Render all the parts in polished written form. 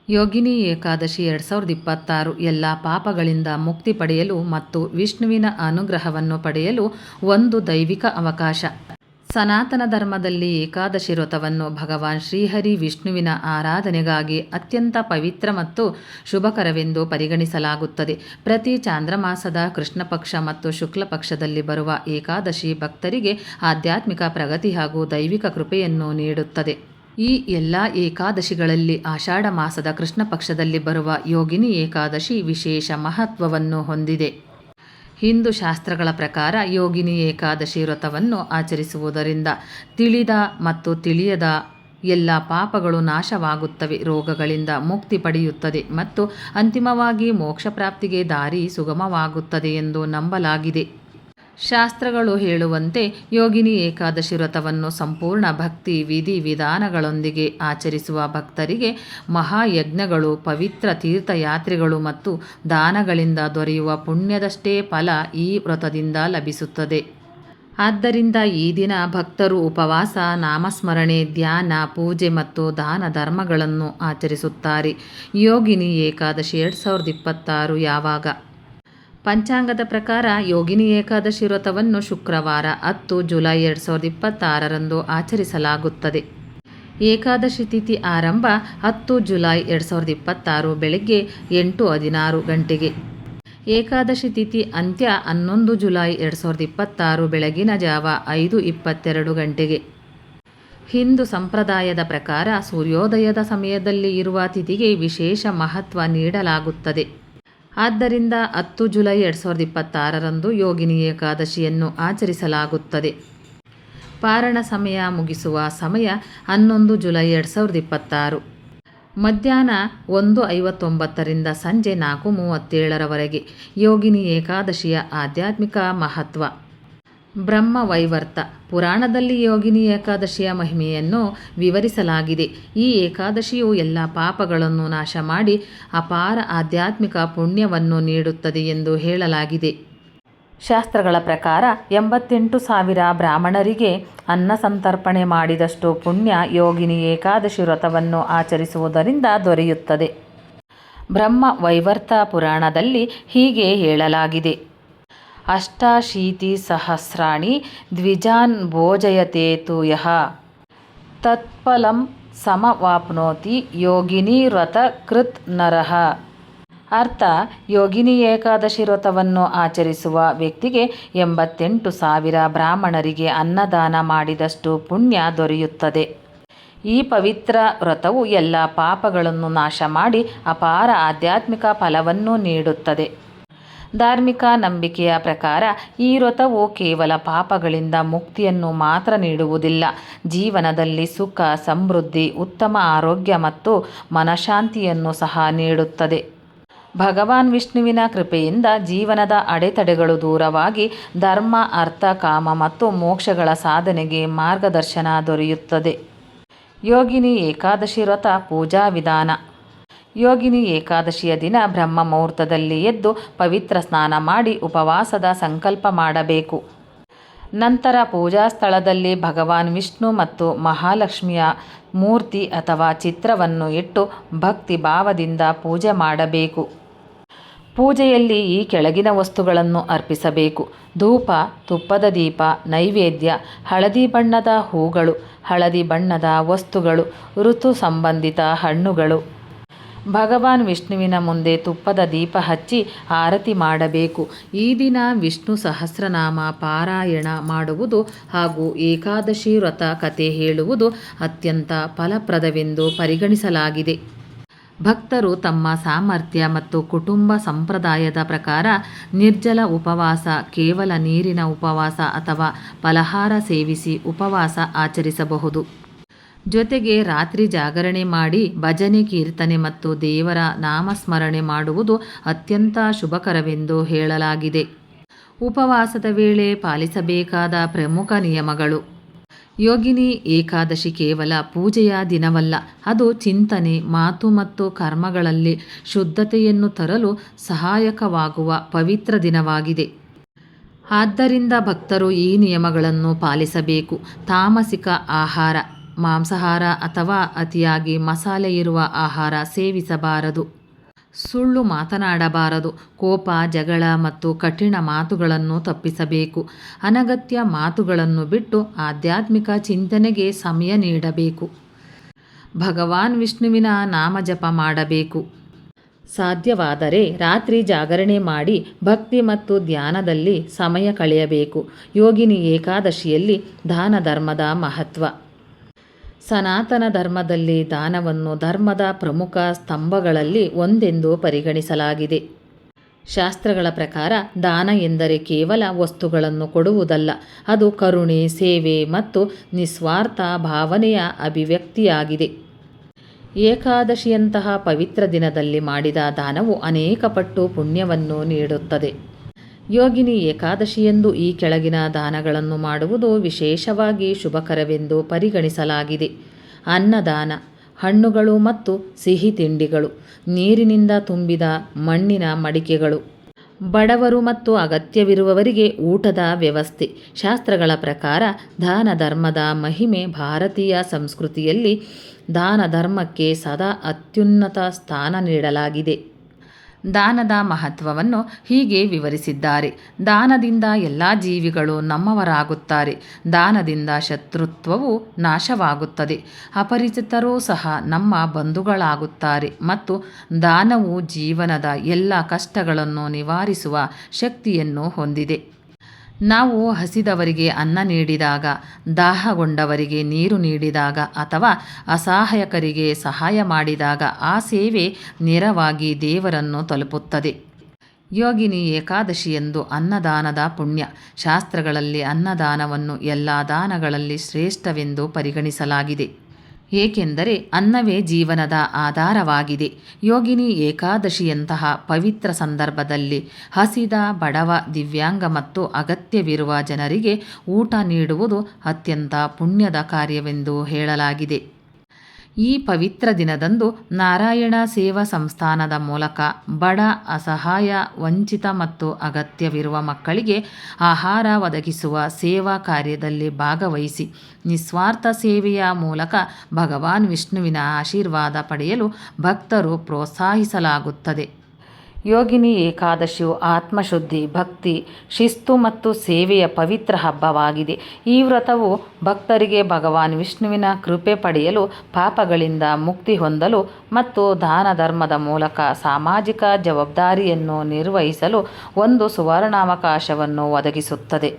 ಯೋಗಿನಿ ಏಕಾದಶಿ 2026 ಎಲ್ಲ ಪಾಪಗಳಿಂದ ಮುಕ್ತಿ ಪಡೆಯಲು ಮತ್ತು ವಿಷ್ಣುವಿನ ಅನುಗ್ರಹವನ್ನು ಪಡೆಯಲು ಒಂದು ದೈವಿಕ ಅವಕಾಶ. ಸನಾತನ ಧರ್ಮದಲ್ಲಿ ಏಕಾದಶಿ ವ್ರತವನ್ನು ಭಗವಾನ್ ಶ್ರೀಹರಿ ವಿಷ್ಣುವಿನ ಆರಾಧನೆಗಾಗಿ ಅತ್ಯಂತ ಪವಿತ್ರ ಮತ್ತು ಶುಭಕರವೆಂದು ಪರಿಗಣಿಸಲಾಗುತ್ತದೆ. ಪ್ರತಿ ಚಾಂದ್ರಮಾಸದ ಕೃಷ್ಣ ಪಕ್ಷ ಮತ್ತು ಶುಕ್ಲ ಪಕ್ಷದಲ್ಲಿ ಬರುವ ಏಕಾದಶಿ ಭಕ್ತರಿಗೆ ಆಧ್ಯಾತ್ಮಿಕ ಪ್ರಗತಿ ಹಾಗೂ ದೈವಿಕ ಕೃಪೆಯನ್ನು ನೀಡುತ್ತದೆ. ಈ ಎಲ್ಲ ಏಕಾದಶಿಗಳಲ್ಲಿ ಆಷಾಢ ಮಾಸದ ಕೃಷ್ಣ ಪಕ್ಷದಲ್ಲಿ ಬರುವ ಯೋಗಿನಿ ಏಕಾದಶಿ ವಿಶೇಷ ಮಹತ್ವವನ್ನು ಹೊಂದಿದೆ. ಹಿಂದೂ ಶಾಸ್ತ್ರಗಳ ಪ್ರಕಾರ ಯೋಗಿನಿ ಏಕಾದಶಿ ವ್ರತವನ್ನು ಆಚರಿಸುವುದರಿಂದ ತಿಳಿದ ಮತ್ತು ತಿಳಿಯದ ಎಲ್ಲ ಪಾಪಗಳು ನಾಶವಾಗುತ್ತವೆ, ರೋಗಗಳಿಂದ ಮುಕ್ತಿ ಪಡೆಯುತ್ತದೆ ಮತ್ತು ಅಂತಿಮವಾಗಿ ಮೋಕ್ಷ ಪ್ರಾಪ್ತಿಗೆ ದಾರಿ ಸುಗಮವಾಗುತ್ತದೆ ಎಂದು ನಂಬಲಾಗಿದೆ. ಶಾಸ್ತ್ರಗಳು ಹೇಳುವಂತೆ ಯೋಗಿನಿ ಏಕಾದಶಿ ವ್ರತವನ್ನು ಸಂಪೂರ್ಣ ಭಕ್ತಿ ವಿಧಿವಿಧಾನಗಳೊಂದಿಗೆ ಆಚರಿಸುವ ಭಕ್ತರಿಗೆ ಮಹಾಯಜ್ಞಗಳು, ಪವಿತ್ರ ತೀರ್ಥಯಾತ್ರೆಗಳು ಮತ್ತು ದಾನಗಳಿಂದ ದೊರೆಯುವ ಪುಣ್ಯದಷ್ಟೇ ಫಲ ಈ ವ್ರತದಿಂದ ಲಭಿಸುತ್ತದೆ. ಆದ್ದರಿಂದ ಈ ದಿನ ಭಕ್ತರು ಉಪವಾಸ, ನಾಮಸ್ಮರಣೆ, ಧ್ಯಾನ, ಪೂಜೆ ಮತ್ತು ದಾನ ಧರ್ಮಗಳನ್ನು ಆಚರಿಸುತ್ತಾರೆ. ಯೋಗಿನಿ ಏಕಾದಶಿ 2026 ಯಾವಾಗ? ಪಂಚಾಂಗದ ಪ್ರಕಾರ ಯೋಗಿನಿ ಏಕಾದಶಿ ವ್ರತವನ್ನು ಶುಕ್ರವಾರ 10 ಜುಲೈ 2026 ಆಚರಿಸಲಾಗುತ್ತದೆ. ಏಕಾದಶಿ ತಿಥಿ ಆರಂಭ 10 ಜುಲೈ 2026 ಬೆಳಗ್ಗೆ 8:16 ಗಂಟೆಗೆ. ಏಕಾದಶಿ ತಿಥಿ ಅಂತ್ಯ 11 ಜುಲೈ 2026 ಬೆಳಗಿನ ಜಾವ 5:22 ಗಂಟೆಗೆ. ಹಿಂದೂ ಸಂಪ್ರದಾಯದ ಪ್ರಕಾರ ಸೂರ್ಯೋದಯದ ಸಮಯದಲ್ಲಿ ಇರುವ ತಿಥಿಗೆ ವಿಶೇಷ ಮಹತ್ವ ನೀಡಲಾಗುತ್ತದೆ. ಆದ್ದರಿಂದ 10 ಜುಲೈ 2026 ಯೋಗಿನಿ ಏಕಾದಶಿಯನ್ನು ಆಚರಿಸಲಾಗುತ್ತದೆ. ಪಾರಣ ಸಮಯ ಮುಗಿಸುವ ಸಮಯ 11 ಜುಲೈ 2026 ಮಧ್ಯಾಹ್ನ 1:59 ಸಂಜೆ 4:37 ಯೋಗಿನಿ ಏಕಾದಶಿಯ ಆಧ್ಯಾತ್ಮಿಕ ಮಹತ್ವ. ಬ್ರಹ್ಮ ವೈವರ್ತ ಪುರಾಣದಲ್ಲಿ ಯೋಗಿನಿ ಏಕಾದಶಿಯ ಮಹಿಮೆಯನ್ನು ವಿವರಿಸಲಾಗಿದೆ. ಈ ಏಕಾದಶಿಯು ಎಲ್ಲ ಪಾಪಗಳನ್ನು ನಾಶ ಮಾಡಿ ಅಪಾರ ಆಧ್ಯಾತ್ಮಿಕ ಪುಣ್ಯವನ್ನು ನೀಡುತ್ತದೆ ಎಂದು ಹೇಳಲಾಗಿದೆ. ಶಾಸ್ತ್ರಗಳ ಪ್ರಕಾರ 88,000 ಬ್ರಾಹ್ಮಣರಿಗೆ ಅನ್ನ ಸಂತರ್ಪಣೆ ಮಾಡಿದಷ್ಟು ಪುಣ್ಯ ಯೋಗಿನಿ ಏಕಾದಶಿ ವ್ರತವನ್ನು ಆಚರಿಸುವುದರಿಂದ ದೊರೆಯುತ್ತದೆ. ಬ್ರಹ್ಮ ವೈವರ್ತ ಪುರಾಣದಲ್ಲಿ ಹೀಗೆ ಹೇಳಲಾಗಿದೆ: ಅಷ್ಟಾಶೀತಿಸಹಸ್ರಾಣಿ ದ್ವಿಜಾನ್ ಭೋಜಯತೆ ತು ಯಃ ತತ್ಫಲಂ ಸಮವಾಪ್ನೋತಿ ಯೋಗಿನಿ ವ್ರತ ಕೃತ್ ನರಃ. ಅರ್ಥ: ಯೋಗಿನಿ ಏಕಾದಶಿ ವ್ರತವನ್ನು ಆಚರಿಸುವ ವ್ಯಕ್ತಿಗೆ 88,000 ಬ್ರಾಹ್ಮಣರಿಗೆ ಅನ್ನದಾನ ಮಾಡಿದಷ್ಟು ಪುಣ್ಯ ದೊರೆಯುತ್ತದೆ. ಈ ಪವಿತ್ರ ವ್ರತವು ಎಲ್ಲ ಪಾಪಗಳನ್ನು ನಾಶ ಮಾಡಿ ಅಪಾರ ಆಧ್ಯಾತ್ಮಿಕ ಫಲವನ್ನು ನೀಡುತ್ತದೆ. ಧಾರ್ಮಿಕ ನಂಬಿಕೆಯ ಪ್ರಕಾರ ಈ ವ್ರತವು ಕೇವಲ ಪಾಪಗಳಿಂದ ಮುಕ್ತಿಯನ್ನು ಮಾತ್ರ ನೀಡುವುದಿಲ್ಲ, ಜೀವನದಲ್ಲಿ ಸುಖ, ಸಮೃದ್ಧಿ, ಉತ್ತಮ ಆರೋಗ್ಯ ಮತ್ತು ಮನಃಶಾಂತಿಯನ್ನು ಸಹ ನೀಡುತ್ತದೆ. ಭಗವಾನ್ ವಿಷ್ಣುವಿನ ಕೃಪೆಯಿಂದ ಜೀವನದ ಅಡೆತಡೆಗಳು ದೂರವಾಗಿ ಧರ್ಮ, ಅರ್ಥ, ಕಾಮ ಮತ್ತು ಮೋಕ್ಷಗಳ ಸಾಧನೆಗೆ ಮಾರ್ಗದರ್ಶನ ದೊರೆಯುತ್ತದೆ. ಯೋಗಿನಿ ಏಕಾದಶಿ ವ್ರತ ಪೂಜಾ ವಿಧಾನ. ಯೋಗಿನಿ ಏಕಾದಶಿಯ ದಿನ ಬ್ರಹ್ಮ ಮುಹೂರ್ತದಲ್ಲಿ ಎದ್ದು ಪವಿತ್ರ ಸ್ನಾನ ಮಾಡಿ ಉಪವಾಸದ ಸಂಕಲ್ಪ ಮಾಡಬೇಕು. ನಂತರ ಪೂಜಾ ಸ್ಥಳದಲ್ಲಿ ಭಗವಾನ್ ವಿಷ್ಣು ಮತ್ತು ಮಹಾಲಕ್ಷ್ಮಿಯ ಮೂರ್ತಿ ಅಥವಾ ಚಿತ್ರವನ್ನು ಇಟ್ಟು ಭಕ್ತಿ ಭಾವದಿಂದ ಪೂಜೆ ಮಾಡಬೇಕು. ಪೂಜೆಯಲ್ಲಿ ಈ ಕೆಳಗಿನ ವಸ್ತುಗಳನ್ನು ಅರ್ಪಿಸಬೇಕು: ಧೂಪ, ತುಪ್ಪದ ದೀಪ, ನೈವೇದ್ಯ, ಹಳದಿ ಬಣ್ಣದ ಹೂಗಳು, ಹಳದಿ ಬಣ್ಣದ ವಸ್ತುಗಳು, ಋತು ಸಂಬಂಧಿತ ಹಣ್ಣುಗಳು. ಭಗವಾನ್ ವಿಷ್ಣುವಿನ ಮುಂದೆ ತುಪ್ಪದ ದೀಪ ಹಚ್ಚಿ ಆರತಿ ಮಾಡಬೇಕು. ಈ ದಿನ ವಿಷ್ಣು ಸಹಸ್ರನಾಮ ಪಾರಾಯಣ ಮಾಡುವುದು ಹಾಗೂ ಏಕಾದಶಿ ವ್ರತ ಕಥೆ ಹೇಳುವುದು ಅತ್ಯಂತ ಫಲಪ್ರದವೆಂದು ಪರಿಗಣಿಸಲಾಗಿದೆ. ಭಕ್ತರು ತಮ್ಮ ಸಾಮರ್ಥ್ಯ ಮತ್ತು ಕುಟುಂಬ ಸಂಪ್ರದಾಯದ ಪ್ರಕಾರ ನಿರ್ಜಲ ಉಪವಾಸ, ಕೇವಲ ನೀರಿನ ಉಪವಾಸ ಅಥವಾ ಫಲಹಾರ ಸೇವಿಸಿ ಉಪವಾಸ ಆಚರಿಸಬಹುದು. ಜೊತೆಗೆ ರಾತ್ರಿ ಜಾಗರಣೆ ಮಾಡಿ ಭಜನೆ, ಕೀರ್ತನೆ ಮತ್ತು ದೇವರ ನಾಮಸ್ಮರಣೆ ಮಾಡುವುದು ಅತ್ಯಂತ ಶುಭಕರವೆಂದು ಹೇಳಲಾಗಿದೆ. ಉಪವಾಸದ ವೇಳೆ ಪಾಲಿಸಬೇಕಾದ ಪ್ರಮುಖ ನಿಯಮಗಳು. ಯೋಗಿನಿ ಏಕಾದಶಿ ಕೇವಲ ಪೂಜೆಯ ದಿನವಲ್ಲ, ಅದು ಚಿಂತನೆ, ಮಾತು ಮತ್ತು ಕರ್ಮಗಳಲ್ಲಿ ಶುದ್ಧತೆಯನ್ನು ತರಲು ಸಹಾಯಕವಾಗುವ ಪವಿತ್ರ ದಿನವಾಗಿದೆ. ಆದ್ದರಿಂದ ಭಕ್ತರು ಈ ನಿಯಮಗಳನ್ನು ಪಾಲಿಸಬೇಕು. ತಾಮಸಿಕ ಆಹಾರ. ಮಾಂಸಾಹಾರ ಅಥವಾ ಅತಿಯಾಗಿ ಮಸಾಲೆ ಇರುವ ಆಹಾರ ಸೇವಿಸಬಾರದು. ಸುಳ್ಳು ಮಾತನಾಡಬಾರದು. ಕೋಪ, ಜಗಳ ಮತ್ತು ಕಠಿಣ ಮಾತುಗಳನ್ನು ತಪ್ಪಿಸಬೇಕು. ಅನಗತ್ಯ ಮಾತುಗಳನ್ನು ಬಿಟ್ಟು ಆಧ್ಯಾತ್ಮಿಕ ಚಿಂತನೆಗೆ ಸಮಯ ನೀಡಬೇಕು. ಭಗವಾನ್ ವಿಷ್ಣುವಿನ ನಾಮಜಪ ಮಾಡಬೇಕು. ಸಾಧ್ಯವಾದರೆ ರಾತ್ರಿ ಜಾಗರಣೆ ಮಾಡಿ ಭಕ್ತಿ ಮತ್ತು ಧ್ಯಾನದಲ್ಲಿ ಸಮಯ ಕಳೆಯಬೇಕು. ಯೋಗಿನಿ ಏಕಾದಶಿಯಲ್ಲಿ ದಾನ ಧರ್ಮದ ಮಹತ್ವ. ಸನಾತನ ಧರ್ಮದಲ್ಲಿ ದಾನವನ್ನು ಧರ್ಮದ ಪ್ರಮುಖ ಸ್ತಂಭಗಳಲ್ಲಿ ಒಂದೆಂದು ಪರಿಗಣಿಸಲಾಗಿದೆ. ಶಾಸ್ತ್ರಗಳ ಪ್ರಕಾರ ದಾನ ಎಂದರೆ ಕೇವಲ ವಸ್ತುಗಳನ್ನು ಕೊಡುವುದಲ್ಲ, ಅದು ಕರುಣೆ, ಸೇವೆ ಮತ್ತು ನಿಸ್ವಾರ್ಥ ಭಾವನೆಯ ಅಭಿವ್ಯಕ್ತಿಯಾಗಿದೆ. ಏಕಾದಶಿಯಂತಹ ಪವಿತ್ರ ದಿನದಲ್ಲಿ ಮಾಡಿದ ದಾನವು ಅನೇಕ ಪಟ್ಟು ಪುಣ್ಯವನ್ನು ನೀಡುತ್ತದೆ. ಯೋಗಿನಿ ಏಕಾದಶಿಯಂದು ಈ ಕೆಳಗಿನ ದಾನಗಳನ್ನು ಮಾಡುವುದು ವಿಶೇಷವಾಗಿ ಶುಭಕರವೆಂದು ಪರಿಗಣಿಸಲಾಗಿದೆ. ಅನ್ನದಾನ, ಹಣ್ಣುಗಳು ಮತ್ತು ಸಿಹಿ ತಿಂಡಿಗಳು, ನೀರಿನಿಂದ ತುಂಬಿದ ಮಣ್ಣಿನ ಮಡಿಕೆಗಳು, ಬಡವರು ಮತ್ತು ಅಗತ್ಯವಿರುವವರಿಗೆ ಊಟದ ವ್ಯವಸ್ಥೆ. ಶಾಸ್ತ್ರಗಳ ಪ್ರಕಾರ ದಾನ ಧರ್ಮದ ಮಹಿಮೆ. ಭಾರತೀಯ ಸಂಸ್ಕೃತಿಯಲ್ಲಿ ದಾನ ಧರ್ಮಕ್ಕೆ ಸದಾ ಅತ್ಯುನ್ನತ ಸ್ಥಾನ ನೀಡಲಾಗಿದೆ. ದಾನದ ಮಹತ್ವವನ್ನು ಹೀಗೆ ವಿವರಿಸಿದ್ದಾರೆ. ದಾನದಿಂದ ಎಲ್ಲ ಜೀವಿಗಳು ನಮ್ಮವರಾಗುತ್ತಾರೆ. ದಾನದಿಂದ ಶತ್ರುತ್ವವು ನಾಶವಾಗುತ್ತದೆ. ಅಪರಿಚಿತರೂ ಸಹ ನಮ್ಮ ಬಂಧುಗಳಾಗುತ್ತಾರೆ ಮತ್ತು ದಾನವು ಜೀವನದ ಎಲ್ಲ ಕಷ್ಟಗಳನ್ನು ನಿವಾರಿಸುವ ಶಕ್ತಿಯನ್ನು ಹೊಂದಿದೆ. ನಾವು ಹಸಿದವರಿಗೆ ಅನ್ನ ನೀಡಿದಾಗ, ದಾಹಗೊಂಡವರಿಗೆ ನೀರು ನೀಡಿದಾಗ ಅಥವಾ ಅಸಹಾಯಕರಿಗೆ ಸಹಾಯ ಮಾಡಿದಾಗ ಆ ಸೇವೆ ನೇರವಾಗಿ ದೇವರನ್ನು ತಲುಪುತ್ತದೆ. ಯೋಗಿನಿ ಏಕಾದಶಿಯಂದು ಅನ್ನದಾನದ ಪುಣ್ಯ. ಶಾಸ್ತ್ರಗಳಲ್ಲಿ ಅನ್ನದಾನವನ್ನು ಎಲ್ಲ ದಾನಗಳಲ್ಲಿ ಶ್ರೇಷ್ಠವೆಂದು ಪರಿಗಣಿಸಲಾಗಿದೆ. ಏಕೆಂದರೆ ಅನ್ನವೇ ಜೀವನದ ಆಧಾರವಾಗಿದೆ. ಯೋಗಿನಿ ಏಕಾದಶಿಯಂತಹ ಪವಿತ್ರ ಸಂದರ್ಭದಲ್ಲಿ ಹಸಿದ, ಬಡವ, ದಿವ್ಯಾಂಗ ಮತ್ತು ಅಗತ್ಯವಿರುವ ಜನರಿಗೆ ಊಟ ನೀಡುವುದು ಅತ್ಯಂತ ಪುಣ್ಯದ ಕಾರ್ಯವೆಂದು ಹೇಳಲಾಗಿದೆ. ಈ ಪವಿತ್ರ ದಿನದಂದು ನಾರಾಯಣ ಸೇವಾ ಸಂಸ್ಥಾನದ ಮೂಲಕ ಬಡ, ಅಸಹಾಯ, ವಂಚಿತ ಮತ್ತು ಅಗತ್ಯವಿರುವ ಮಕ್ಕಳಿಗೆ ಆಹಾರ ಒದಗಿಸುವ ಸೇವಾ ಕಾರ್ಯದಲ್ಲಿ ಭಾಗವಹಿಸಿ ನಿಸ್ವಾರ್ಥ ಸೇವೆಯ ಮೂಲಕ ಭಗವಾನ್ ವಿಷ್ಣುವಿನ ಆಶೀರ್ವಾದ ಪಡೆಯಲು ಭಕ್ತರು ಪ್ರೋತ್ಸಾಹಿಸಲಾಗುತ್ತದೆ. ಯೋಗಿನಿ ಏಕಾದಶಿಯು ಆತ್ಮಶುದ್ಧಿ, ಭಕ್ತಿ, ಶಿಸ್ತು ಮತ್ತು ಸೇವೆಯ ಪವಿತ್ರ ಹಬ್ಬವಾಗಿದೆ. ಈ ವ್ರತವು ಭಕ್ತರಿಗೆ ಭಗವಾನ್ ವಿಷ್ಣುವಿನ ಕೃಪೆ ಪಡೆಯಲು, ಪಾಪಗಳಿಂದ ಮುಕ್ತಿ ಹೊಂದಲು ಮತ್ತು ದಾನ ಧರ್ಮದ ಮೂಲಕ ಸಾಮಾಜಿಕ ಜವಾಬ್ದಾರಿಯನ್ನು ನಿರ್ವಹಿಸಲು ಒಂದು ಸುವರ್ಣಾವಕಾಶವನ್ನು ಒದಗಿಸುತ್ತದೆ.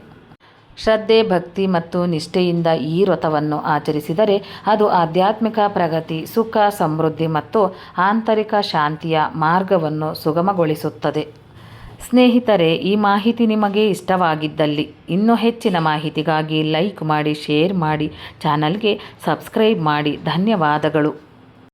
ಶ್ರದ್ಧೆ, ಭಕ್ತಿ ಮತ್ತು ನಿಷ್ಠೆಯಿಂದ ಈ ವ್ರತವನ್ನು ಆಚರಿಸಿದರೆ ಅದು ಆಧ್ಯಾತ್ಮಿಕ ಪ್ರಗತಿ, ಸುಖ, ಸಮೃದ್ಧಿ ಮತ್ತು ಆಂತರಿಕ ಶಾಂತಿಯ ಮಾರ್ಗವನ್ನು ಸುಗಮಗೊಳಿಸುತ್ತದೆ. ಸ್ನೇಹಿತರೆ, ಈ ಮಾಹಿತಿ ನಿಮಗೆ ಇಷ್ಟವಾಗಿದ್ದಲ್ಲಿ ಇನ್ನೂ ಹೆಚ್ಚಿನ ಮಾಹಿತಿಗಾಗಿ ಲೈಕ್ ಮಾಡಿ, ಶೇರ್ ಮಾಡಿ, ಚಾನಲ್ಗೆ ಸಬ್ಸ್ಕ್ರೈಬ್ ಮಾಡಿ. ಧನ್ಯವಾದಗಳು.